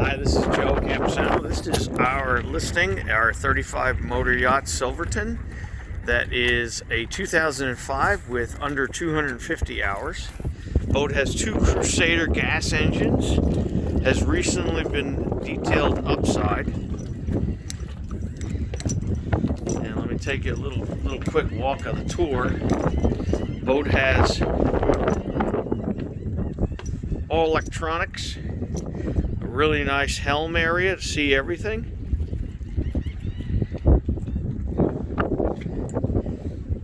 Hi, this is Joe Camposano. This is our listing, our 35 motor yacht Silverton. That is a 2005 with under 250 hours. Boat has two Crusader gas engines. Has recently been detailed upside. And let me take you a little quick walk of the tour. Boat has all electronics. Really nice helm area to see everything.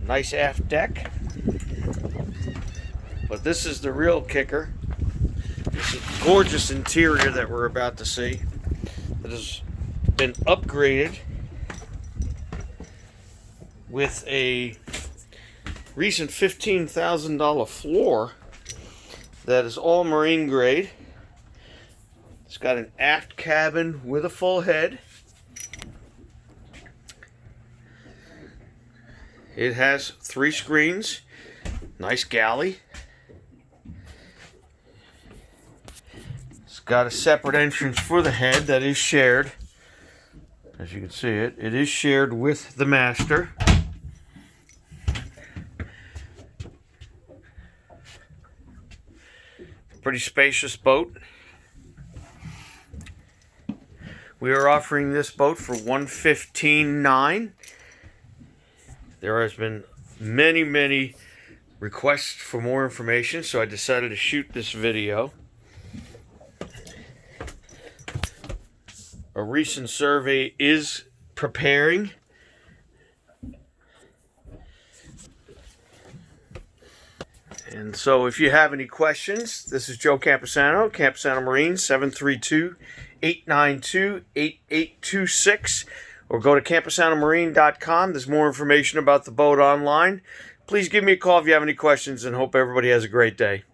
Nice aft deck. But this is the real kicker. This is a gorgeous interior that we're about to see. That has been upgraded with a recent $15,000 floor that is all marine grade. It's got an aft cabin with a full head. It has 3 screens. Nice galley. It's got a separate entrance for the head that is shared. As you can see it is shared with the master. Pretty spacious boat. We are offering this boat for $115,900. There has been many requests for more information, so I decided to shoot this video. A recent survey is preparing. And so if you have any questions, this is Joe Camposano, Camposano Marine, 732-892-8826, or go to camposanomarine.com. There's more information about the boat online. Please give me a call if you have any questions, and hope everybody has a great day.